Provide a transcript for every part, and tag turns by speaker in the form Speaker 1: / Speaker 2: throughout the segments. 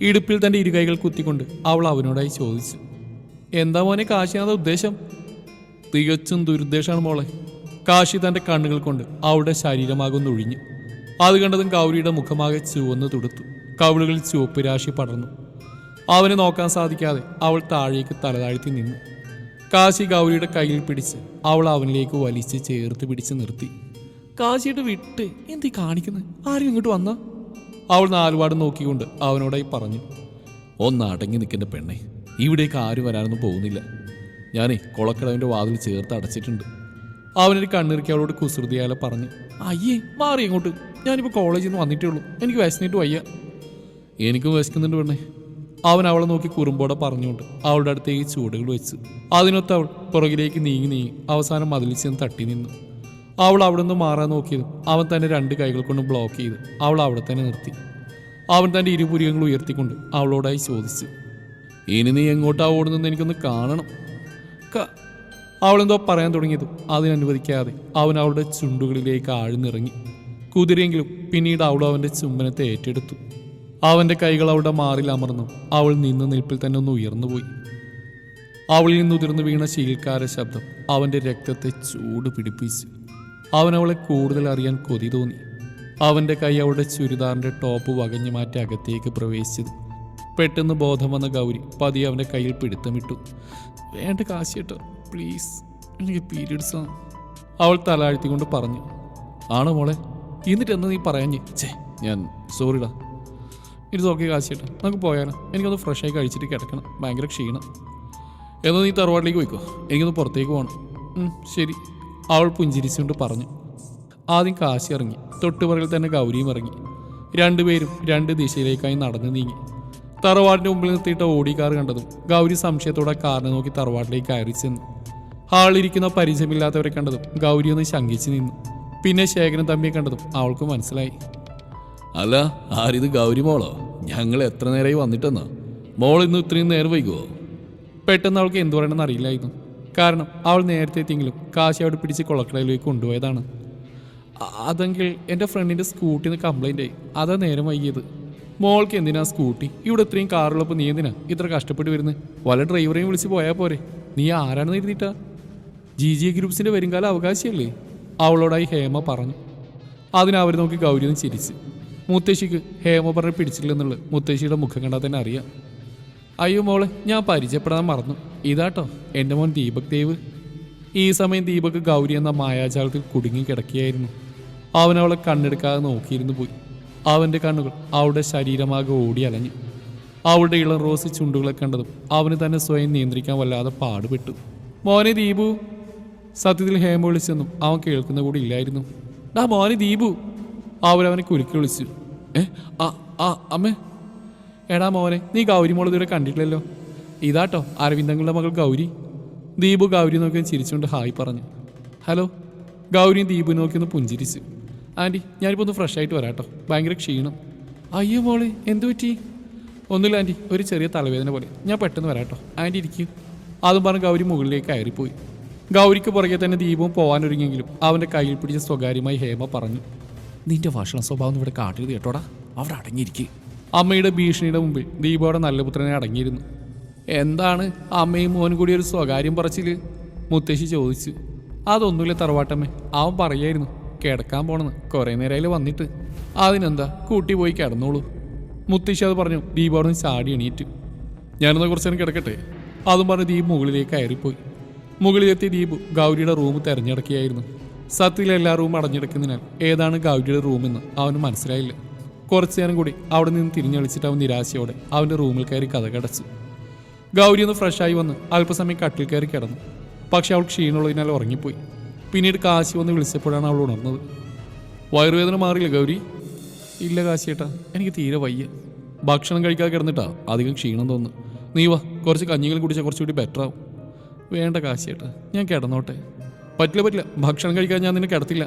Speaker 1: ഇടുപ്പിൽ തൻ്റെ ഇരുകൈകൾ കുത്തിക്കൊണ്ട് അവൾ അവനോടായി ചോദിച്ചു, എന്താ മോനെ കാശിനാഥ ഉദ്ദേശം? തികച്ചും ദുരുദ്ദേശമാണ് മോളെ. കാശി തൻ്റെ കണ്ണുകൾ കൊണ്ട് അവളുടെ ശരീരമാകൊന്നൊഴിഞ്ഞു. അത് കണ്ടതും ഗൗരിയുടെ മുഖമാകെ ചുവന്ന് തുടുത്തു. കവിളുകളിൽ ചുവപ്പ് രാശി പടർന്നു. അവനെ നോക്കാൻ സാധിക്കാതെ അവൾ താഴേക്ക് തലതാഴ്ത്തി നിന്നു. കാശി ഗൗരിയുടെ കയ്യിൽ പിടിച്ച് അവൾ അവനിലേക്ക് വലിച്ച് ചേർത്ത് പിടിച്ച് നിർത്തി. കാശിയുടെ വിട്ട് എന്തീ കാണിക്കുന്നത്? ആരും ഇങ്ങോട്ട് വന്ന? അവൾ നാലുപാട് നോക്കിക്കൊണ്ട് അവനോടായി പറഞ്ഞു, ഒന്നടങ്ങി നിൽക്കേണ്ട പെണ്ണെ, ഇവിടേക്ക് ആരും വരാനൊന്നും പോകുന്നില്ല. ഞാനേ കുളക്കടവിൻ്റെ വാതിൽ ചേർത്ത് അടച്ചിട്ടുണ്ട്. അവനൊരു കണ്ണിറുക്കി അവളോട് കുസൃതിയാലെ പറഞ്ഞു, അയ്യേ മാറി ഇങ്ങോട്ട്, ഞാനിപ്പോൾ കോളേജിൽ നിന്ന് വന്നിട്ടേ ഉള്ളൂ, എനിക്ക് വിശന്നിട്ട് വയ്യ. എനിക്കും വിശക്കുന്നുണ്ട് പെണ്ണെ, അവൻ അവളെ നോക്കി കുറുമ്പോടെ പറഞ്ഞുകൊണ്ട് അവളുടെ അടുത്തേക്ക് ചൂടുകൾ വെച്ചു. അതിനൊത്ത് അവൾ പുറകിലേക്ക് നീങ്ങി അവസാനം മതിലിൽ ചെന്ന് തട്ടി നിന്നു. അവൾ അവിടെ നിന്ന് മാറാൻ നോക്കിയതും അവൻ തന്നെ രണ്ട് കൈകൾ കൊണ്ട് ബ്ലോക്ക് ചെയ്ത് അവൾ അവിടെ തന്നെ നിർത്തി. അവൻ തൻ്റെ ഇരുപുരികങ്ങൾ ഉയർത്തിക്കൊണ്ട് അവളോടായി ചോദിച്ചു, ഇനി നീ എങ്ങോട്ടാ ഓടുന്നെന്ന് എനിക്കൊന്ന് കാണണം. അവളെന്തോ പറയാൻ തുടങ്ങിയതും അതിനനുവദിക്കാതെ അവൻ അവളുടെ ചുണ്ടുകളിലേക്ക് ആഴ്ന്നിറങ്ങി. കുതിരെങ്കിലും പിന്നീട് അവൾ അവൻ്റെ ചുംബനത്തെ ഏറ്റെടുത്തു. അവൻ്റെ കൈകൾ അവളുടെ മാറിൽ അമർന്നു. അവൾ നിന്ന് നിൽപ്പിൽ തന്നെ ഒന്ന് ഉയർന്നുപോയി. അവളിൽ നിന്നുതിർന്നു വീണ ശീൽക്കാര ശബ്ദം അവൻ്റെ രക്തത്തെ ചൂട് പിടിപ്പിച്ചു. അവൻ അവളെ കൂടുതൽ അറിയാൻ കൊതി തോന്നി. അവൻ്റെ കൈ അവളുടെ ചുരിദാറിൻ്റെ ടോപ്പ് വകഞ്ഞു മാറ്റി അകത്തേക്ക് പ്രവേശിച്ചത്. പെട്ടെന്ന് ബോധം വന്ന ഗൗരി പതിയെ അവൻ്റെ കയ്യിൽ പിടുത്തമിട്ടു. വേണ്ട കാശിയേട്ടോ, പ്ലീസ്, എനിക്ക് പീരീഡ്സാണ്. അവൾ തലാഴ്ത്തിക്കൊണ്ട് പറഞ്ഞു. ആണോ മോളെ? എന്നിട്ട് എന്താ നീ പറയാഞ്ഞേ? ഞാൻ സോറിടാ. ഇറ്റ്സ് ഓക്കെ കാശിയേട്ടാ, നമുക്ക് പോയാലോ? എനിക്കൊന്ന് ഫ്രഷായി കഴിച്ചിട്ട് കിടക്കണം, ഭയങ്കര ക്ഷീണം. എന്നാൽ നീ തറവാട്ടിലേക്ക് പോയിക്കോ, എനിക്കൊന്ന് പുറത്തേക്ക് പോകണം. ശരി, അവൾ പുഞ്ചിരിച്ചുകൊണ്ട് പറഞ്ഞു. ആദ്യം കാശി ഇറങ്ങി, തൊട്ടുപുറകിൽ തന്നെ ഗൗരിയും ഇറങ്ങി. രണ്ടുപേരും രണ്ട് ദിശയിലേക്കായി നടന്നു നീങ്ങി. തറവാടിൻ്റെ മുമ്പിൽ നിർത്തിയിട്ട ഓടി കാർ കണ്ടതും ഗൗരി സംശയത്തോടെ കാറിനെ നോക്കി തറവാട്ടിലേക്ക് കയറി ചെന്നു. ഹാളിലിരിക്കുന്ന പരിചയമില്ലാത്തവരെ കണ്ടതും ഗൗരി ഒന്ന് ശങ്കിച്ചു നിന്നു. പിന്നെ ശേഖരൻ തമ്മിയെ കണ്ടതും അവൾക്ക് മനസ്സിലായി.
Speaker 2: അല്ല, ആരിത് ഗൗരി മോളോ? ഞങ്ങൾ എത്ര നേരമായി വന്നിട്ടെന്നാ? മോൾ ഇന്ന് ഇത്രയും നേരം വൈകുമോ?
Speaker 1: പെട്ടെന്ന് അവൾക്ക് എന്തു പറയണമെന്ന് അറിയില്ലായിരുന്നു. കാരണം അവൾ നേരത്തെ എത്തിയെങ്കിലും കാശി അവിടെ പിടിച്ച് കുളക്കടയിലേക്ക് കൊണ്ടുപോയതാണ്. അതെങ്കിൽ എൻ്റെ ഫ്രണ്ടിൻ്റെ സ്കൂട്ടിന്ന് കംപ്ലൈൻ്റ് ആയി, അതാ നേരം വൈകിയത്. മോൾക്ക് എന്തിനാ സ്കൂട്ടി? ഇവിടെ ഇത്രയും കാറുള്ളപ്പോൾ നീ എന്തിനാ ഇത്ര കഷ്ടപ്പെട്ട് വരുന്നത്? വല്ല ഡ്രൈവറെയും വിളിച്ച് പോയാൽ പോരെ? നീ ആരാണെന്ന് എഴുതിയിട്ടാ? GG ഗ്രൂപ്പ്സിൻ്റെ വരുംകാല അവകാശിയല്ലേ? അവളോടായി ഹേമ പറഞ്ഞു. അതിനവർ നോക്കി ഗൗരി ഒന്ന് ചിരിച്ചു. മുത്തശ്ശിക്ക് ഹേമ പറഞ്ഞ് പിടിച്ചിട്ടില്ലെന്നുള്ളത് മുത്തശ്ശിയുടെ മുഖം കണ്ടാൽ തന്നെ അറിയാം. അയ്യോ മോളെ, ഞാൻ പരിചയപ്പെടാൻ മറന്നു, ഇതാട്ടോ എൻ്റെ മോൻ ദീപക് ദേവ്. ഈ സമയം ദീപക് ഗൗരി എന്ന മായാജാലത്തിൽ കുടുങ്ങി കിടക്കുകയായിരുന്നു. അവൻ അവളെ കണ്ണെടുക്കാതെ നോക്കിയിരുന്നു പോയി. അവൻ്റെ കണ്ണുകൾ അവളുടെ ശരീരമാകെ ഓടി അലഞ്ഞു. അവളുടെ ഇളം റോസ് ചുണ്ടുകളെ കണ്ടതും അവന് തന്നെ സ്വയം നിയന്ത്രിക്കാൻ വല്ലാതെ പാടുപെട്ടു. മോനെ ദീപു. സത്യത്തിൽ ഹേമ വിളിച്ചെന്നും അവൻ കേൾക്കുന്ന കൂടി ഇല്ലായിരുന്നു. ഡാ മോനെ ദീപു. അവരവനെ കുലുക്കി വിളിച്ചു. അമ്മേ. എടാ മോനെ, നീ ഗൗരി മോൾ ഇതുവരെ കണ്ടിട്ടില്ലല്ലോ. ഇതാട്ടോ അരവിന്ദങ്ങളുടെ മകൾ ഗൗരി. ദീപു ഗൗരി നോക്കി ചിരിച്ചുകൊണ്ട് ഹായ് പറഞ്ഞു. ഹലോ. ഗൗരിയും ദീപു നോക്കി ഒന്ന് പുഞ്ചിരിച്ചു. ആൻറ്റി, ഞാനിപ്പോൾ ഒന്ന് ഫ്രഷ് ആയിട്ട് വരാട്ടോ, ഭയങ്കര ക്ഷീണം. അയ്യോ മോളെ, എന്തു പറ്റി? ഒന്നുമില്ല ആൻറ്റി, ഒരു ചെറിയ തലവേദന പോലെ, ഞാൻ പെട്ടെന്ന് വരാട്ടോ, ആൻറ്റി ഇരിക്കും. അതും പറഞ്ഞ് ഗൗരി മുകളിലേക്ക് കയറിപ്പോയി. ഗൗരിക്ക് പുറകെ തന്നെ ദീപവും പോകാനൊരുങ്ങിയെങ്കിലും അവൻ്റെ കയ്യിൽ പിടിച്ച സ്വകാര്യമായി ഹേമ പറഞ്ഞു. നിന്റെ ഭക്ഷണ സ്വഭാവം ഇവിടെ കാട്ടരുത് കേട്ടോടാ, അവിടെ അടങ്ങിയിരിക്കുക. അമ്മയുടെ ഭീഷണിയുടെ മുമ്പിൽ ദീപയുടെ നല്ല പുത്രനെ അടങ്ങിയിരുന്നു. എന്താണ് അമ്മയും മോനും കൂടി ഒരു സ്വകാര്യം പറച്ചിൽ? മുത്തശ്ശി ചോദിച്ചു. അതൊന്നുമില്ല തറവാട്ടമ്മേ, അവൻ പറയായിരുന്നു കിടക്കാൻ പോണെന്ന്, കുറേ നേരമായാലും വന്നിട്ട്. അതിനെന്താ, കൂട്ടി പോയി കിടന്നോളൂ. മുത്തശ്ശി അത് പറഞ്ഞു ദീപയോട് ചാടി എണീറ്റു. ഞാനൊന്ന് കുറച്ച് നേരം കിടക്കട്ടെ. അതും പറഞ്ഞ് ദീപ് മുകളിലേക്ക് കയറിപ്പോയി. മുകളിലെത്തി ദീപ് ഗൗരിയുടെ റൂം തിരഞ്ഞെടുക്കുകയായിരുന്നു. സത്യത്തിൽ എല്ലാ റൂമും അടഞ്ഞെടുക്കുന്നതിനാൽ ഏതാണ് ഗൗരിയുടെ റൂമെന്ന് അവന് മനസ്സിലായില്ല. കുറച്ചു നേരം കൂടി അവിടെ നിന്ന് തിരിഞ്ഞളിച്ചിട്ട് അവൻ നിരാശയോടെ അവൻ്റെ റൂമിൽ കയറി കതകടച്ചു. ഗൗരി ഒന്ന് ഫ്രഷായി വന്ന് അല്പസമയം കട്ടിൽ കയറി കിടന്നു. പക്ഷെ അവൾ ക്ഷീണമുള്ളതിനാൽ ഉറങ്ങിപ്പോയി. പിന്നീട് കാശി വന്ന് വിളിച്ചപ്പോഴാണ് അവൾ ഉണർന്നത്. വയറുവേദന മാറിയില്ല ഗൗരി? ഇല്ല കാശിയേട്ടാ, എനിക്ക് തീരെ വയ്യ. ഭക്ഷണം കഴിക്കാതെ കിടന്നിട്ടാ അധികം ക്ഷീണം തോന്നുന്നു. നീ വാ, കുറച്ച് കഞ്ഞികൾ കുടിച്ചാൽ കുറച്ചുകൂടി ബെറ്റർ ആവും. വേണ്ട കാശിയേട്ടാ, ഞാൻ കിടന്നോട്ടെ. പറ്റില്ല, ഭക്ഷണം കഴിക്കാൻ ഞാൻ നിന്നെ കിടത്തില്ല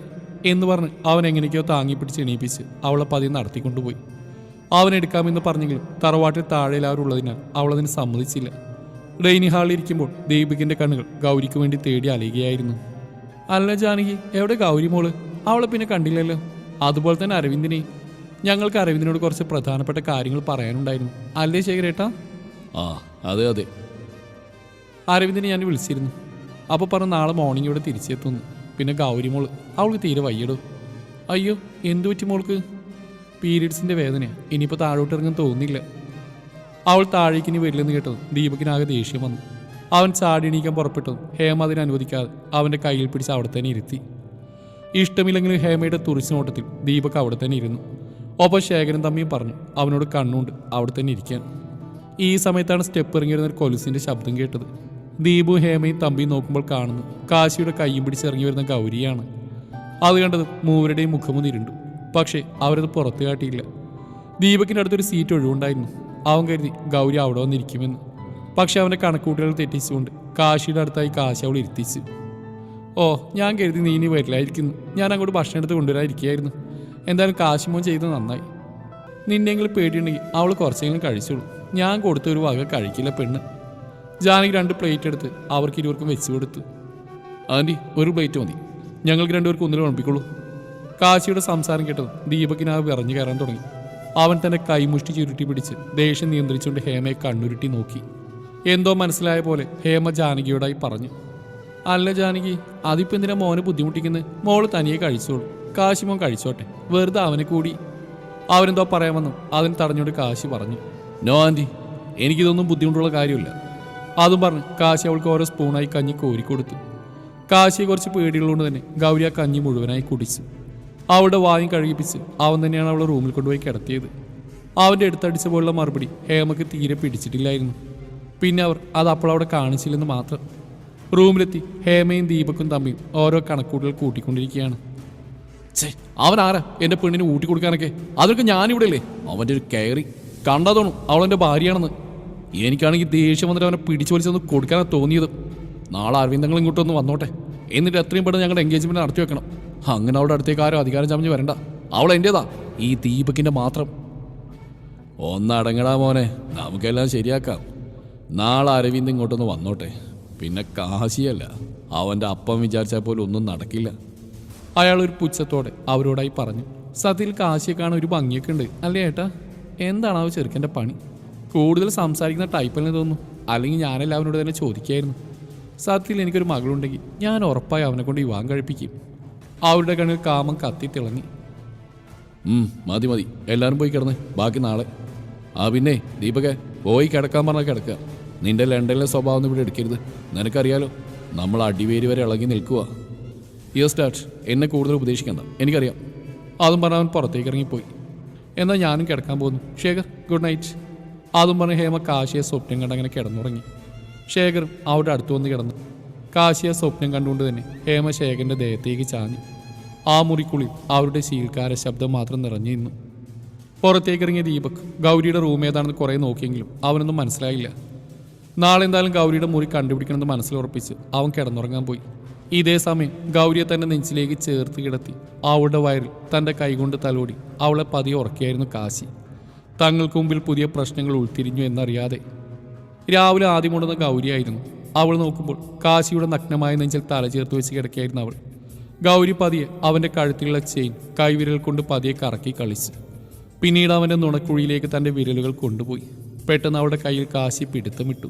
Speaker 1: എന്ന് പറഞ്ഞ് അവൻ എങ്ങനെയൊക്കെയോ താങ്ങി പിടിച്ച് എണീപ്പിച്ച് അവളെ പതിയെ നടത്തിക്കൊണ്ടുപോയി. അവൻ എടുക്കാമെന്ന് പറഞ്ഞെങ്കിലും തറവാട്ടിൽ താഴെ എല്ലാവരും ഉള്ളതിനാൽ അവളതിന് സമ്മതിച്ചില്ല. ഡൈനിങ് ഹാളിൽ ഇരിക്കുമ്പോൾ ദീപികിൻ്റെ കണ്ണുകൾ ഗൗരിക്ക് വേണ്ടി തേടി അലയുകയായിരുന്നു. അല്ല ജാനകി, എവിടെ ഗൗരി മോള്? അവളെ പിന്നെ കണ്ടില്ലല്ലോ. അതുപോലെ തന്നെ അരവിന്ദിനെയും. ഞങ്ങൾക്ക് അരവിന്ദിനോട് കുറച്ച് പ്രധാനപ്പെട്ട കാര്യങ്ങൾ പറയാനുണ്ടായിരുന്നു. അല്ലേ ശേഖരേട്ടാ?
Speaker 2: ആ അതെ അതെ.
Speaker 1: അരവിന്ദിനെ ഞാൻ വിളിച്ചിരുന്നു. അപ്പോൾ പറഞ്ഞു നാളെ മോർണിംഗ് ഇവിടെ തിരിച്ചെത്തുന്നു. പിന്നെ ഗൗരി മോള്, അവൾക്ക് തീരെ വയ്യടോ. അയ്യോ, എന്തു പറ്റി മോൾക്ക്? പീരീഡ്സിൻ്റെ വേദനയാണ്. ഇനിയിപ്പോൾ താഴോട്ട് ഇറങ്ങാൻ തോന്നില്ല. അവൾ താഴേക്ക് ഇനി വരില്ലെന്ന് കേട്ടതും ദീപകിനാകെ ദേഷ്യം വന്നു. അവൻ ചാടി എണീക്കാൻ പുറപ്പെട്ടതും ഹേമ അതിനെ അനുവദിക്കാതെ അവൻ്റെ കയ്യിൽ പിടിച്ച് അവിടെ തന്നെ ഇരുത്തി. ഇഷ്ടമില്ലെങ്കിലും ഹേമയുടെ തുറിച്ചു നോട്ടത്തിൽ ദീപക് അവിടെ തന്നെ ഇരുന്നു. ഒപ്പം ശേഖരൻ തമ്മിയും പറഞ്ഞു അവനോട് കണ്ണുണ്ട് അവിടെ തന്നെ ഇരിക്കാൻ. ഈ സമയത്താണ് സ്റ്റെപ്പ് ഇറങ്ങിയിരുന്ന ഒരു കൊലുസിൻ്റെ ശബ്ദം കേട്ടത്. ദീപും ഹേമയും തമ്പിയും നോക്കുമ്പോൾ കാണുന്നു കാശിയുടെ കയ്യും പിടിച്ചിറങ്ങി വരുന്ന ഗൗരിയാണ്. അത് കണ്ടത് മൂവരുടെയും മുഖമൊന്ന് ഇരുണ്ടു. പക്ഷേ അവരത് പുറത്തു കാട്ടിയില്ല. ദീപകിൻ്റെ അടുത്തൊരു സീറ്റ് ഒഴിവുണ്ടായിരുന്നു. അവൻ കരുതി ഗൗരി അവിടെ വന്നിരിക്കുമെന്ന്. പക്ഷെ അവൻ്റെ കണക്കൂട്ടുകൾ തെറ്റിച്ചുകൊണ്ട് കാശിയുടെ അടുത്തായി കാശി അവൾ ഇരുത്തിച്ചു. ഓ, ഞാൻ കരുതി നീ ഇനി വരില്ലായിരിക്കുന്നു. ഞാൻ അങ്ങോട്ട് ഭക്ഷണം എടുത്ത് കൊണ്ടുവരാതിരിക്കുകയായിരുന്നു. എന്തായാലും കാശിമോൻ ചെയ്ത് നന്നായി. നിന്നെങ്കിലും പേടിയുണ്ടെങ്കിൽ അവൾ കുറച്ചെങ്കിലും കഴിച്ചോളൂ. ഞാൻ കൊടുത്ത ഒരു വക കഴിക്കില്ല പെണ്ണ്. ജാനകി 2 പ്ലേറ്റ് എടുത്ത് അവർക്ക് ഇരുവർക്കും വെച്ച് കൊടുത്തു. ആൻറ്റി, ഒരു പ്ലേറ്റ് മതി. ഞങ്ങൾക്ക് 2 പേർക്ക് ഒന്നിലും ഉറപ്പിക്കുള്ളൂ. കാശിയുടെ സംസാരം കേട്ടത് ദീപകിനാവ് വിറഞ്ഞു കയറാൻ തുടങ്ങി. അവൻ തന്റെ കൈമുഷ്ടി ചുരുട്ടി പിടിച്ച് ദേഷ്യം നിയന്ത്രിച്ചുകൊണ്ട് ഹേമയെ കണ്ണുരുട്ടി നോക്കി. എന്തോ മനസ്സിലായ പോലെ ഹേമ ജാനകിയോടായി പറഞ്ഞു, അല്ല ജാനകി, അതിപ്പോൾ എന്തിനാ മോനെ ബുദ്ധിമുട്ടിക്കുന്നത്? മോള് തനിയെ കഴിച്ചോളൂ. കാശി മോൻ കഴിച്ചോട്ടെ, വെറുതെ അവനെ കൂടി. അവരെന്തോ പറയാമെന്നും അതിന് തടഞ്ഞുകൊണ്ട് കാശി പറഞ്ഞു.
Speaker 2: നോ ആൻറ്റി, എനിക്കിതൊന്നും ബുദ്ധിമുട്ടുള്ള കാര്യമില്ല.
Speaker 1: അതും പറഞ്ഞ് കാശി അവൾക്ക് ഓരോ സ്പൂണായി കഞ്ഞി കോരിക്കൊടുത്തു. കാശിയെ കുറച്ച് പേടികളുകൊണ്ട് തന്നെ ഗൗരി ആ കഞ്ഞി മുഴുവനായി കുടിച്ചു. അവളുടെ വായും കഴുകിപ്പിച്ച് അവൻ തന്നെയാണ് അവളെ റൂമിൽ കൊണ്ടുപോയി കിടത്തിയത്. അവൻ്റെ അടുത്തടിച്ച പോലുള്ള മറുപടി ഹേമയ്ക്ക് തീരെ പിടിച്ചിട്ടില്ലായിരുന്നു. പിന്നെ അവർ അത് അപ്പോൾ അവിടെ കാണിച്ചില്ലെന്ന് മാത്രം. റൂമിലെത്തി ഹേമയും ദീപക്കും തമ്മിൽ ഓരോ കണക്കൂട്ടുകൾ കൂട്ടിക്കൊണ്ടിരിക്കുകയാണ്.
Speaker 2: അവൻ ആരാ എൻ്റെ പെണ്ണിന് ഊട്ടി കൊടുക്കാനൊക്കെ? അതൊക്കെ ഞാനിവിടെ അല്ലേ? അവൻ്റെ ഒരു കയറി കണ്ടാ തോന്നും അവളെൻ്റെ ഭാര്യയാണെന്ന്. എനിക്കാണെങ്കിൽ ദേഷ്യം വന്നിട്ട് അവനെ പിടിച്ചു വലിച്ചൊന്ന് കൊടുക്കാനാണ് തോന്നിയത്. നാളെ അരവിന്ദങ്ങൾ ഇങ്ങോട്ടൊന്ന് വന്നോട്ടെ, എന്നിട്ട് എത്രയും പെട്ടെന്ന് ഞങ്ങളുടെ എൻഗേജ്മെൻറ്റ് നടത്തി വെക്കണം. അങ്ങനെ അവളുടെ അടുത്തേക്ക് ആരും അധികാരം ചമഞ്ഞ് വരണ്ട. അവൾ എൻ്റേതാ, ഈ ദീപകിൻ്റെ മാത്രം. ഒന്നടങ്ങടാ മോനെ, നമുക്കെല്ലാം ശരിയാക്കാം. നാളെ അരവിന്ദ് ഇങ്ങോട്ടൊന്ന് വന്നോട്ടെ. പിന്നെ കാശിയല്ല, അവൻ്റെ അപ്പം വിചാരിച്ചാൽ പോലും ഒന്നും നടക്കില്ല.
Speaker 1: അയാൾ ഒരു പുച്ഛത്തോടെ അവരോടായി പറഞ്ഞു. സത്യത്തിൽ കാശിയെ കാണാൻ ഒരു ഭംഗിയൊക്കെ ഉണ്ട് അല്ലേ ഏട്ടാ? എന്താണ് ആ ചെറുക്കൻ്റെ പണി? കൂടുതൽ സംസാരിക്കുന്ന ടൈപ്പല്ലെന്ന് തോന്നുന്നു. അല്ലെങ്കിൽ ഞാനെല്ലാവരോട് തന്നെ ചോദിക്കായിരുന്നു. സത്യത്തിൽ എനിക്കൊരു മകളുണ്ടെങ്കിൽ ഞാൻ ഉറപ്പായി അവനെ കൊണ്ട് വിവാഹം കഴിപ്പിക്കും. അവരുടെ കണ്ണിൽ കാമം കത്തി തിളങ്ങി.
Speaker 2: മതി മതി, എല്ലാവരും പോയി കിടന്ന്, ബാക്കി നാളെ. ആ പിന്നെ ദീപകെ, പോയി കിടക്കാൻ പറഞ്ഞാൽ കിടക്കുക. നിന്റെ ലണ്ടനിലെ സ്വഭാവം ഇവിടെ എടുക്കരുത്. നിനക്കറിയാലോ, നമ്മൾ അടിവേരി വരെ ഇളകി നിൽക്കുക. യെസ് ഡാഡ്, എന്നെ കൂടുതൽ ഉപദേശിക്കണ്ട, എനിക്കറിയാം.
Speaker 1: അതും പറഞ്ഞ് അവൻ പുറത്തേക്ക് ഇറങ്ങിപ്പോയി. എന്നാൽ ഞാനും കിടക്കാൻ പോകുന്നു. Shekhar, good night. അതും പറഞ്ഞ് ഹേമ കാശിയെ സ്വപ്നം കണ്ടങ്ങനെ കിടന്നുറങ്ങി. ശേഖറും അവിടെ അടുത്ത് വന്ന് കിടന്നു. കാശിയെ സ്വപ്നം കണ്ടുകൊണ്ട് തന്നെ ഹേമ ശേഖരൻ്റെ ദേഹത്തേക്ക് ചാഞ്ഞു. ആ മുറിക്കുള്ളിൽ അവരുടെ ശീൽക്കാര ശബ്ദം മാത്രം നിറഞ്ഞു നിന്നു. പുറത്തേക്കിറങ്ങിയ ദീപക് ഗൗരിയുടെ റൂം ഏതാണെന്ന് കുറേ നോക്കിയെങ്കിലും അവനൊന്നും മനസ്സിലായില്ല. നാളെ എന്തായാലും ഗൗരിയുടെ മുറി കണ്ടുപിടിക്കണമെന്ന് മനസ്സിലുറപ്പിച്ച് അവൻ കിടന്നുറങ്ങാൻ പോയി. ഇതേ സമയം ഗൗരിയെ തന്നെ നെഞ്ചിലേക്ക് ചേർത്ത് കിടത്തി അവളുടെ വയറിൽ തൻ്റെ കൈകൊണ്ട് തലോടി അവളെ പതിയെ ഉറക്കിയായിരുന്നു കാശി. തങ്ങൾക്ക് മുമ്പിൽ പുതിയ പ്രശ്നങ്ങൾ ഉൾത്തിരിഞ്ഞു എന്നറിയാതെ. രാവിലെ ആദ്യം കൊണ്ടുവന്ന ഗൗരിയായിരുന്നു. അവൾ നോക്കുമ്പോൾ കാശിയുടെ നഗ്നമായ നെഞ്ചിൽ തല ചേർത്ത് വെച്ച് കിടക്കുകയായിരുന്നു അവൾ. ഗൗരി പതിയെ അവൻ്റെ കഴുത്തിലുള്ള ചെയിൻ കൈവിരൽ കൊണ്ട് പതിയെ കറക്കി കളിച്ച്. പിന്നീട് അവൻ്റെ നുണക്കുഴിയിലേക്ക് തൻ്റെ വിരലുകൾ കൊണ്ടുപോയി. പെട്ടെന്ന് അവളുടെ കയ്യിൽ കാശി പിടുത്തമിട്ടു.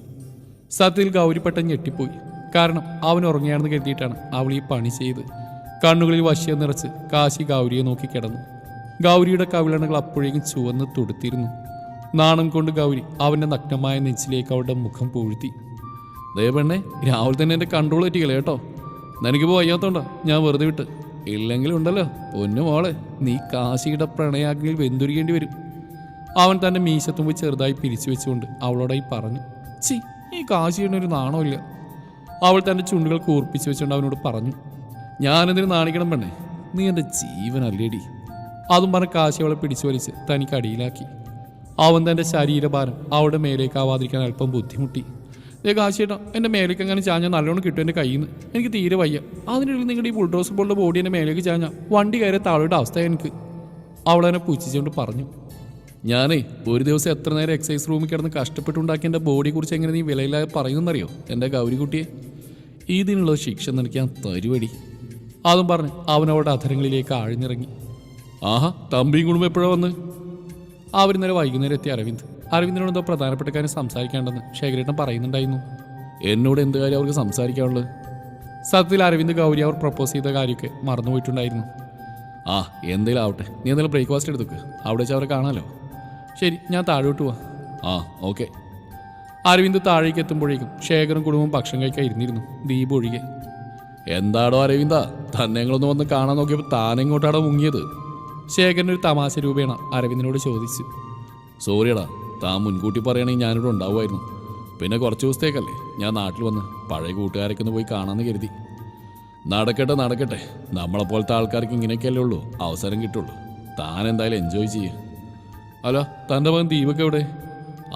Speaker 1: സത്യത്തിൽ ഗൗരി പെട്ടെന്ന് ഞെട്ടിപ്പോയി. കാരണം അവൻ ഉറങ്ങിയാണെന്ന് കരുതിയിട്ടാണ് അവൾ ഈ പണി ചെയ്ത്. കണ്ണുകളിൽ വശ്യം നിറച്ച് കാശി ഗൗരിയെ നോക്കി കിടന്നു. ഗൗരിയുടെ കവിളണകൾ അപ്പോഴേക്കും ചുവന്ന് തുടുത്തിരുന്നു. നാണം കൊണ്ട് ഗൗരി അവൻ്റെ നഗ്നമായ നെഞ്ചിലേക്ക് അവളുടെ മുഖം പൂഴ്ത്തി.
Speaker 2: ദേവണ്ണെ, രാവിലെ തന്നെ എൻ്റെ കൺട്രോൾ തെറ്റിക്കല്ലേ കേട്ടോ. നിനക്കിപ്പോൾ വയ്യാത്തോണ്ടാ ഞാൻ വെറുതെ വിട്ട്. ഇല്ലെങ്കിലും ഉണ്ടല്ലോ പൊന്നു മോളെ, നീ കാശിയുടെ പ്രണയാഗ്നിയിൽ വെന്തുരിക്കേണ്ടി വരും.
Speaker 1: അവൻ തൻ്റെ മീശത്തുമ്പ് ചെറുതായി പിരിച്ചു വെച്ചുകൊണ്ട് അവളോടായി പറഞ്ഞു. ചി, ഈ കാശിയുടെ ഒരു നാണമില്ല. അവൾ തൻ്റെ ചുണ്ടുകൾ കൂർപ്പിച്ചു വെച്ചുകൊണ്ട് അവനോട് പറഞ്ഞു.
Speaker 2: ഞാനെന്തിനു നാണിക്കണം പെണ്ണേ, നീ എൻ്റെ ജീവനല്ലേടി.
Speaker 1: അതും പറഞ്ഞ് കാശി അവളെ പിടിച്ചു വലിച്ച് തനിക്ക് അടിയിലാക്കി. അവൻ തൻ്റെ ശരീരഭാരം അവളുടെ മേലേക്കാവാതിരിക്കാൻ അല്പം ബുദ്ധിമുട്ടി. കാശിയേട്ടാ, എൻ്റെ മേലേക്ക് അങ്ങനെ ചാഞ്ഞാൽ നല്ലോണം കിട്ടും എൻ്റെ കയ്യിൽ നിന്ന്. എനിക്ക് തീരെ വയ്യ. അതിനുള്ളിൽ നിങ്ങളുടെ ഈ ബുൾഡോസർ പോലുള്ള ബോഡി എൻ്റെ മേലേക്ക് ചാഞ്ഞാൽ വണ്ടി കയറി താഴോട്ട് അവസ്ഥ എനിക്ക്. അവളെന്നെ പുച്ഛിച്ചുകൊണ്ട് പറഞ്ഞു.
Speaker 2: ഞാനേ ഒരു ദിവസം എത്ര നേരം എക്സസൈസ് റൂമിൽ കിടന്ന് കഷ്ടപ്പെട്ടുണ്ടാക്കി എൻ്റെ ബോഡിയെക്കുറിച്ച് എങ്ങനെ നീ വിലയില്ലാതെ പറയുമെന്നറിയോ എൻ്റെ ഗൗരിക്കുട്ടിയെ? ഇതിനുള്ള ശിക്ഷ നിനക്ക് ഞാൻ തരുവടി.
Speaker 1: അതും പറഞ്ഞ് അവൻ അവളുടെ അധരങ്ങളിലേക്ക് ആഴ്ന്നിറങ്ങി.
Speaker 2: ആഹാ, തമ്പിയും കുടുംബം എപ്പോഴാണ് വന്ന്?
Speaker 1: അവർ ഇന്നലെ വൈകുന്നേരം എത്തിയ അരവിന്ദിനോട് എന്തോ പ്രധാനപ്പെട്ട കാര്യം സംസാരിക്കാണ്ടെന്ന് ശേഖരേട്ടൻ പറയുന്നുണ്ടായിരുന്നു.
Speaker 2: എന്നോട് എന്ത് കാര്യം അവർക്ക് സംസാരിക്കാനുള്ളത്?
Speaker 1: സത്യത്തിൽ അരവിന്ദ് ഗൗരി അവർ പ്രപ്പോസ് ചെയ്ത കാര്യമൊക്കെ മറന്നുപോയിട്ടുണ്ടായിരുന്നു.
Speaker 2: ആ, എന്തെങ്കിലും ആവട്ടെ, നീ എന്തെങ്കിലും ബ്രേക്ക്ഫാസ്റ്റ് എടുത്തേക്ക്, അവിടെ വെച്ച് അവരെ കാണാമല്ലോ.
Speaker 1: ശരി, ഞാൻ താഴോട്ട് പോവാം.
Speaker 2: ആ, ഓക്കെ.
Speaker 1: അരവിന്ദ് താഴേക്ക് എത്തുമ്പോഴേക്കും ശേഖറും കുടുംബവും ഭക്ഷണം കഴിക്കാൻ ഇരുന്നിരുന്നു, ദീപ് ഒഴികെ.
Speaker 2: എന്താടോ അരവിന്ദ, തന്നെ ഞങ്ങളൊന്ന് വന്ന് കാണാൻ നോക്കിയപ്പോൾ താനെങ്ങോട്ടാടോ മുങ്ങിയത്?
Speaker 1: ശേഖരൻ്റെ ഒരു തമാശ രൂപേണ അരവിന്ദിനോട് ചോദിച്ചു.
Speaker 2: സോറിയടാ, താൻ മുൻകൂട്ടി പറയുകയാണെങ്കിൽ ഞാനിവിടെ ഉണ്ടാവുമായിരുന്നു. പിന്നെ കുറച്ച് ദിവസത്തേക്കല്ലേ ഞാൻ നാട്ടിൽ വന്ന് പഴയ കൂട്ടുകാരൊക്കെ ഒന്ന് പോയി കാണാമെന്ന് കരുതി. നടക്കട്ടെ, നമ്മളെപ്പോലത്തെ ആൾക്കാർക്ക് ഇങ്ങനെയൊക്കെയല്ലേ ഉള്ളൂ അവസരം കിട്ടുള്ളൂ. താൻ എന്തായാലും എൻജോയ് ചെയ്യേ.
Speaker 1: അല്ല, തൻ്റെ മകൻ ദീപക് എവിടെ?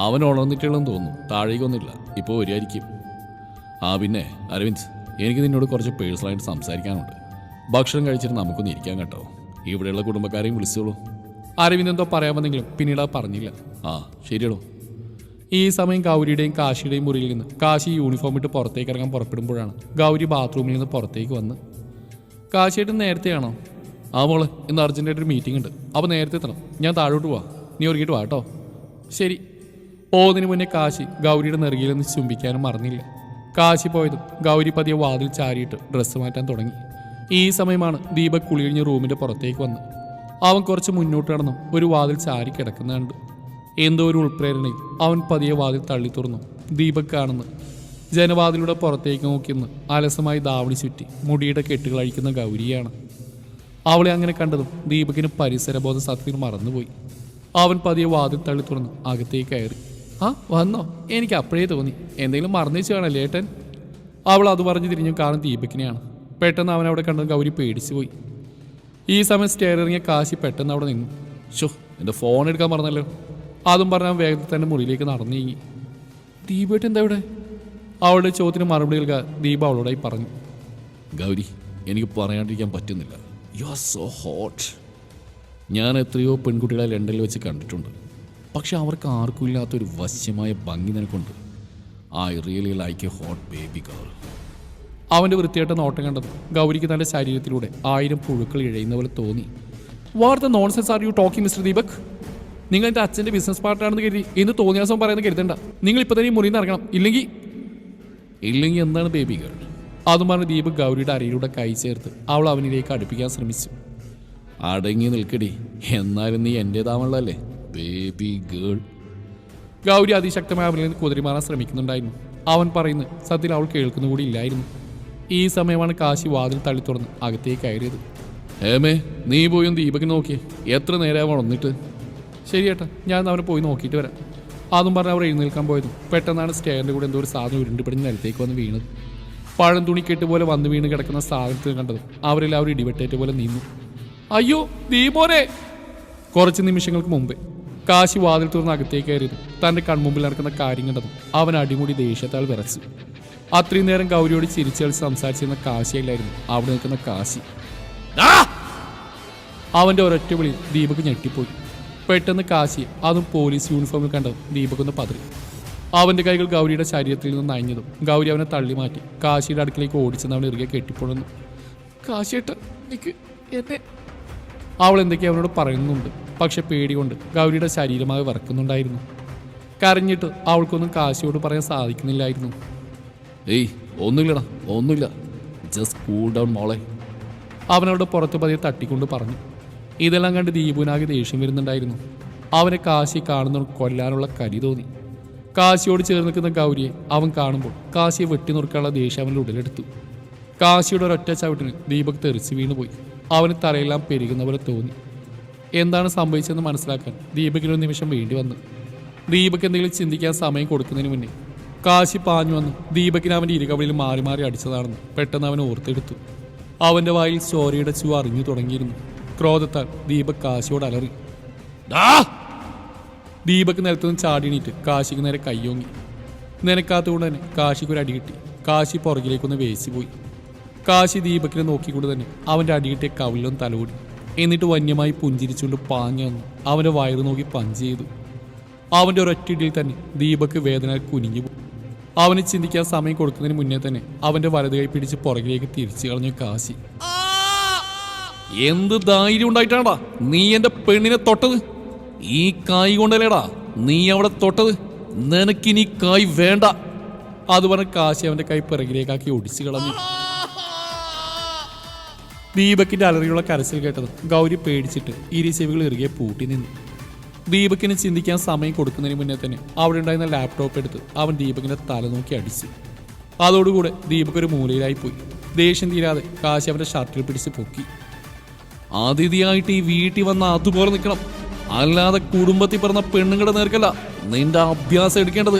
Speaker 2: അവൻ ഉണർന്നിട്ടുള്ളതെന്ന് തോന്നുന്നു, താഴേക്കൊന്നുമില്ല, ഇപ്പോൾ വരികയായിരിക്കും. ആ പിന്നെ അരവിന്ദ്, എനിക്ക് നിന്നോട് കുറച്ച് പേഴ്സണലായിട്ട് സംസാരിക്കാനുണ്ട്. ഭക്ഷണം കഴിച്ചിട്ട് നമുക്കൊന്ന് ഇരിക്കാൻ കേട്ടോ. ഇവിടെയുള്ള കുടുംബക്കാരെയും വിളിച്ചോളൂ.
Speaker 1: അരവിന്ദ് എന്തോ പറയാമെന്നെങ്കിലും പിന്നീട് അത് പറഞ്ഞില്ല.
Speaker 2: ആ, ശരിയടോ.
Speaker 1: ഈ സമയം ഗൗരിയുടെയും കാശിയുടെയും മുറിയിൽ നിന്ന് കാശി യൂണിഫോം ഇട്ട് പുറത്തേക്ക് ഇറങ്ങാൻ പുറപ്പെടുമ്പോഴാണ് ഗൗരി ബാത്റൂമിൽ നിന്ന് പുറത്തേക്ക് വന്ന്. കാശിയായിട്ട് നേരത്തെയാണോ?
Speaker 2: ആ മോളെ,
Speaker 1: ഇന്ന് അർജൻറ്റായിട്ടൊരു മീറ്റിംഗ് ഉണ്ട്, അപ്പോൾ നേരത്തെ എത്തണം. ഞാൻ താഴോട്ട് പോവാം, നീ ഒരുക്കിയിട്ട് വാ കേട്ടോ. ശരി. പോകുന്നതിന് മുന്നേ കാശി ഗൗരിയുടെ നെറുകയിൽ നിന്ന് ചുംബിക്കാനും മറന്നില്ല. കാശി പോയതും ഗൗരി പതിയെ വാതിൽ ചാരിയിട്ട് ഡ്രസ്സ് മാറ്റാൻ തുടങ്ങി. ഈ സമയമാണ് ദീപക് കുളിഴിഞ്ഞ് റൂമിൻ്റെ പുറത്തേക്ക് വന്ന്. അവൻ കുറച്ച് മുന്നോട്ട് കടന്നു ഒരു വാതിൽ ചാരി കിടക്കുന്ന കണ്ടു. എന്തോ ഒരു ഉൾപ്രേരണയിൽ അവൻ പതിയെ വാതിൽ തള്ളി തുറന്നു. ദീപക് കാണുന്നു. ജനവാതിലൂടെ പുറത്തേക്ക് നോക്കിയെന്ന് അലസമായി ദാവണി ചുറ്റി മുടിയുടെ കെട്ടുകൾ അഴിക്കുന്ന ഗൗരിയാണ്. അവളെ അങ്ങനെ കണ്ടതും ദീപകിന് പരിസരബോധം സത്യത്തിൽ മറന്നുപോയി. അവൻ പതിയെ വാതിൽ തള്ളി തുറന്ന് അകത്തേക്ക് കയറി. ആ, വന്നോ? എനിക്ക് അപ്പോഴേ തോന്നി എന്തെങ്കിലും മറന്നു വെച്ച് കാണല്ലേ ഏട്ടൻ. അവൾ അത് പറഞ്ഞു തിരിഞ്ഞു കാണും ദീപകിനെയാണ്. പെട്ടെന്ന് അവൻ അവിടെ കണ്ടത് ഗൗരി പേടിച്ചു പോയി. ഈ സമയം സ്റ്റെയർ ഇറങ്ങിയ കാശി പെട്ടെന്ന് അവിടെ നിന്നു. ഷോ, എൻ്റെ ഫോൺ എടുക്കാൻ പറഞ്ഞല്ലോ. അതും പറഞ്ഞാൽ വേഗത്തിൽ തന്നെ മുറിയിലേക്ക് നടന്നു നീങ്ങി. ദീപേട്ട് എന്താ ഇവിടെ? അവളുടെ ചോദ്യത്തിന് മറുപടി നൽകാൻ ദീപ അവളോടായി പറഞ്ഞു.
Speaker 2: ഗൗരി, എനിക്ക് പറയാണ്ടിരിക്കാൻ പറ്റുന്നില്ല. You are so hot. ഞാൻ എത്രയോ പെൺകുട്ടികളെ ലണ്ടനിൽ വെച്ച് കണ്ടിട്ടുണ്ട്, പക്ഷെ അവർക്ക് ആർക്കും ഇല്ലാത്തൊരു വശ്യമായ ഭംഗി നിനക്കുണ്ട്. I really like a hot baby girl.
Speaker 1: അവൻ്റെ വൃത്തിയായിട്ട് നോട്ടം കണ്ടത് ഗൗരിക്ക് തൻ്റെ ശരീരത്തിലൂടെ 1000 പുഴുക്കൾ ഇഴയുന്ന പോലെ തോന്നി. What the nonsense are you talking mister Deepak? നിങ്ങൾ എൻ്റെ അച്ഛൻ്റെ ബിസിനസ് പാർട്ട്ണറാണെന്ന് കരുതി എന്ന് തോന്നിയാസം പറയുന്നത് കരുതണ്ട. നിങ്ങൾ ഇപ്പോൾ തന്നെ ഈ മുറിയിൽ നിന്ന് ഇറങ്ങണം,
Speaker 2: ഇല്ലെങ്കിൽ എന്താണ് ബേബി ഗേൾ?
Speaker 1: അതും പറഞ്ഞ് ദീപക് ഗൗരിയുടെ അരയിലൂടെ കൈ ചേർത്ത് അവൾ അവനിലേക്ക് അടുപ്പിക്കാൻ ശ്രമിച്ചു.
Speaker 2: അടങ്ങി നിൽക്കടി, എന്നാലും നീ എൻ്റേതാവുള്ളല്ലേ ബേബി ഗേൾ.
Speaker 1: ഗൗരി അതിശക്തമായ അവനിൽ നിന്ന് കുതിരിമാറാൻ ശ്രമിക്കുന്നുണ്ടായിരുന്നു. അവൻ പറയുന്നത് സത്യത്തിൽ അവൾ കേൾക്കുന്ന കൂടി ഇല്ലായിരുന്നു. ഈ സമയമാണ് കാശി വാതിൽ തള്ളി തുറന്ന് അകത്തേക്ക് കയറിയത്.
Speaker 2: ഹേമേ, നീ പോയും ദീപകിനെ നോക്കിയേ, എത്ര നേരമാവണം വന്നിട്ട്?
Speaker 1: ശരി ഏട്ടാ, ഞാൻ അവനെ പോയി നോക്കിയിട്ട് വരാം. അതും പറഞ്ഞ് അവർ എഴുന്നേൽക്കാൻ പോയതും പെട്ടെന്നാണ് സ്റ്റെയറിൻ്റെ കൂടെ എന്തോ ഒരു സാധനം ഉരുണ്ടുപിടിഞ്ഞ് നിലത്തേക്ക് വന്ന് വീണത്. പഴം തുണിക്കെട്ട് പോലെ വന്ന് വീണ് കിടക്കുന്ന സാധനത്തിൽ കണ്ടത് അവരെല്ലാവരും ഇടിവെട്ടേറ്റ പോലെ നീന്നു. അയ്യോ ദീപോനെ! കുറച്ച് നിമിഷങ്ങൾക്ക് മുമ്പേ കാശി വാതിൽ തുറന്ന് അകത്തേക്ക് കയറിയതും തൻ്റെ കൺമുമ്പിൽ നടക്കുന്ന കാര്യം കണ്ടതും അവൻ അടിമുടി ദേഷ്യത്താൽ വിറച്ചു. അത്രയും നേരം ഗൗരിയോട് ചിരിച്ചു കളിച്ച് സംസാരിച്ചിരുന്ന കാശിയല്ലായിരുന്നു അവിടെ നിൽക്കുന്ന കാശി. അവൻ്റെ ഒരൊറ്റ വിളിയിൽ ദീപക് ഞെട്ടിപ്പോയി. പെട്ടെന്ന് കാശിയെ, അതും പോലീസ് യൂണിഫോമിൽ കണ്ടതും ദീപക് ഒന്ന് പതറി. അവൻ്റെ കൈകൾ ഗൗരിയുടെ ശരീരത്തിൽ നിന്ന് നനഞ്ഞതും ഗൗരി അവനെ തള്ളി മാറ്റി കാശിയുടെ അടുക്കിലേക്ക് ഓടിച്ചെന്ന് അവൻ ഇറുകെ കെട്ടിപ്പൊടുന്നു. കാശിയേട്ട, എനിക്ക് എന്നെ... അവൾ എന്തൊക്കെയോ അവനോട് പറയുന്നുണ്ട്, പക്ഷെ പേടികൊണ്ട് ഗൗരിയുടെ ശരീരമായി വിറക്കുന്നുണ്ടായിരുന്നു. കരഞ്ഞിട്ട് അവൾക്കൊന്നും കാശിയോട് പറയാൻ സാധിക്കുന്നില്ലായിരുന്നു.
Speaker 2: ഏയ്, ഒന്നുമില്ല, ജസ്റ്റ് കൂൾ ഡൗൺ മോളെ.
Speaker 1: അവനവിടെ പുറത്ത് പതിയെ തട്ടിക്കൊണ്ട് പറഞ്ഞു. ഇതെല്ലാം കണ്ട് ദീപുനാകെ ദേഷ്യം വരുന്നുണ്ടായിരുന്നു. അവനെ കാശി കാണുന്നവർ കൊല്ലാനുള്ള കരി തോന്നി. കാശിയോട് ചേർന്ന് നിൽക്കുന്ന ഗൗരിയെ അവൻ കാണുമ്പോൾ കാശിയെ വെട്ടിനുറുക്കാനുള്ള ദേഷ്യം അവൻ്റെ ഉടലെടുത്തു. കാശിയുടെ ഒരൊറ്റ ചവിട്ടിന് ദീപക് തെറിച്ച് വീണുപോയി. അവന് തലയെല്ലാം പെരുകുന്ന പോലെ തോന്നി. എന്താണ് സംഭവിച്ചതെന്ന് മനസ്സിലാക്കാൻ ദീപകിനൊരു നിമിഷം വേണ്ടി വന്നു. ദീപക് എന്തെങ്കിലും ചിന്തിക്കാൻ സമയം കൊടുക്കുന്നതിന് മുന്നേ കാശി പാഞ്ഞു വന്ന് ദീപകിന് അവൻ്റെ ഇരുകവളിൽ മാറി മാറി അടിച്ചതാണെന്ന് പെട്ടെന്ന് അവൻ ഓർത്തെടുത്തു. അവൻ്റെ വായിൽ ചോരയുടെ ചുവ അറിഞ്ഞു തുടങ്ങിയിരുന്നു. ക്രോധത്താൽ ദീപക് കാശിയോട് അലറി. ദീപക് നിലത്തുനിന്ന് ചാടിയണീറ്റ് കാശിക്ക് നേരെ കയ്യോങ്ങി. നിനക്കാത്തുകൊണ്ട് തന്നെ കാശിക്കൊരു അടി കിട്ടി. കാശി പുറകിലേക്കൊന്ന് വേശിപ്പോയി. കാശി ദീപകിനെ നോക്കിക്കൊണ്ട് തന്നെ അവൻ്റെ അടിയിട്ടെ കവിളിലൊന്ന് തലോടി. എന്നിട്ട് വന്യമായി പുഞ്ചിരിച്ചുകൊണ്ട് പാഞ്ഞു വന്നു അവൻ്റെ വയറ് നോക്കി പഞ്ച് ചെയ്തു. അവൻ്റെ ഒരൊറ്റയിടിയിൽ തന്നെ ദീപക് വേദന കുനിഞ്ഞു പോയി. അവന് ചിന്തിക്കാൻ സമയം കൊടുക്കുന്നതിന് മുന്നേ തന്നെ അവൻ്റെ വലത് കൈ പിടിച്ച് പുറകിലേക്ക് തിരിച്ചു കളഞ്ഞു കാശി.
Speaker 2: എന്ത് ധൈര്യം ഉണ്ടായിട്ടാടാ നീ എന്റെ പെണ്ണിനെ തൊട്ടത്? ഈ കായ് കൊണ്ടല്ലേടാ നീ അവിടെ തൊട്ടത്? നിനക്കിനി കായ് വേണ്ട.
Speaker 1: അത് പറഞ്ഞ് കാശി അവന്റെ കൈ പിറകിലേക്കാക്കി ഒടിച്ചു കളഞ്ഞു. ദീപകിന്റെ അലറിയുള്ള കരച്ചിൽ കേട്ടത് ഗൗരി പേടിച്ചിട്ട് ഇരു ചെവികൾ ഇറുകെ പൂട്ടി നിന്നു. ദീപകിന് ചിന്തിക്കാൻ സമയം കൊടുക്കുന്നതിന് മുന്നേ തന്നെ അവിടെ ഉണ്ടായിരുന്ന ലാപ്ടോപ്പ് എടുത്ത് അവൻ ദീപകിന്റെ തല നോക്കി അടിച്ചു. അതോടുകൂടെ ദീപക് ഒരു മൂലയിലായി പോയി. ദേഷ്യം തീരാതെ കാശി അവന്റെ ഷർട്ടിൽ പിടിച്ച് പൊക്കി.
Speaker 2: അതിഥിയായിട്ട് ഈ വീട്ടിൽ വന്ന അതുപോലെ നിൽക്കണം, അല്ലാതെ കുടുംബത്തിൽ പറഞ്ഞ പെണ്ണുങ്ങളുടെ നേർക്കല്ല നിന്റെ അഭ്യാസം എടുക്കേണ്ടത്.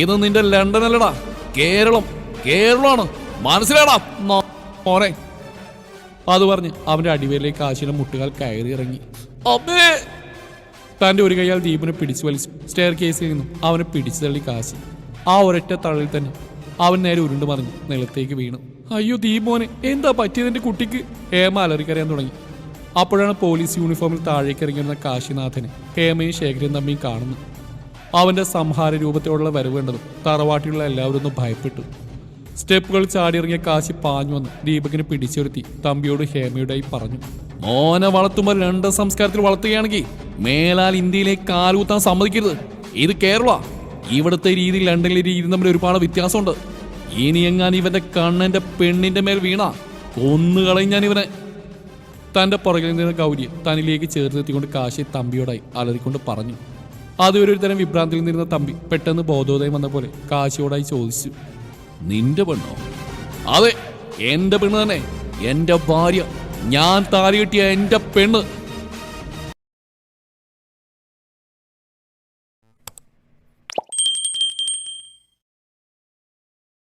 Speaker 2: ഇത് നിന്റെ ലണ്ടൻ അല്ലടാ, കേരളം. കേരളമാണ്, മനസ്സിലാടാ മോനെ.
Speaker 1: അത് പറഞ്ഞ് അവന്റെ അടിവേരിലേക്ക് കാശിയുടെ മുട്ടുകാൽ കയറി ഇറങ്ങി.
Speaker 2: അമ്മേ!
Speaker 1: തന്റെ ഒരു കൈയാൽ ദീപനെ പിടിച്ചു വലിച്ചു സ്റ്റെയർ കേസിൽ നിന്നും അവനെ പിടിച്ചു തള്ളി കാശി. ആ ഒരൊറ്റ തള്ളിൽ തന്നെ അവൻ നേരെ ഉരുണ്ടു മറിഞ്ഞ് നിലത്തേക്ക് വീണു. അയ്യോ ദീപോനെ, എന്താ പറ്റിയതെന്റെ കുട്ടിക്ക്? ഹേമ അലറിക്കറിയാൻ തുടങ്ങി. അപ്പോഴാണ് പോലീസ് യൂണിഫോമിൽ താഴേക്ക് ഇറങ്ങിയിരുന്ന കാശിനാഥനെ ഹേമയും ശേഖരനും തമ്മിൽ കാണുന്നു. അവന്റെ സംഹാര രൂപത്തോടുള്ള വരവ് കണ്ടതും തറവാട്ടിലുള്ള എല്ലാവരും ഒന്ന് ഭയപ്പെട്ടു. സ്റ്റെപ്പുകൾ ചാടിയിറങ്ങിയ കാശി പാഞ്ഞു വന്ന് ദീപകിനെ പിടിച്ചുയർത്തി തമ്പിയോട് ഹേമയുടെയായി പറഞ്ഞു.
Speaker 2: മോനെ വളർത്തുമ്പോൾ ലണ്ടൻ സംസ്കാരത്തിൽ വളർത്തുകയാണെങ്കിൽ മേലാൽ ഇന്ത്യയിലേക്ക് കാലുകുത്താൻ സമ്മതിക്കരുത്. ഇത് കേരള. ഇവിടുത്തെ രീതി ലണ്ടനിലെ രീതി തമ്മിൽ ഒരുപാട് വ്യത്യാസമുണ്ട്. ഇനി എങ്ങാൻ ഇവന്റെ കണ്ണെന്റെ പെണ്ണിന്റെ മേൽ വീണ കൊന്നുകളയും ഞാൻ ഇവനെ.
Speaker 1: തന്റെ പുറകിൽ നിന്ന് ഗൗരിയെ തന്നിലേക്ക് ചേർത്തെത്തിക്കൊണ്ട് കാശി തമ്പിയോടായി അലറിക്കൊണ്ട് പറഞ്ഞു. അതുവരെ ഒരു തരം വിഭ്രാന്തിയിൽ നിന്നിരുന്ന തമ്പി പെട്ടെന്ന് ബോധോദയം വന്ന പോലെ കാശിയോടായി ചോദിച്ചു.
Speaker 2: നിന്റെ പെണ്ണോ? അതെ, എന്റെ പെണ്ണ് തന്നെ, എന്റെ ഭാര്യ, ഞാൻ താലി കെട്ടിയ എന്റെ പെണ്ണ്.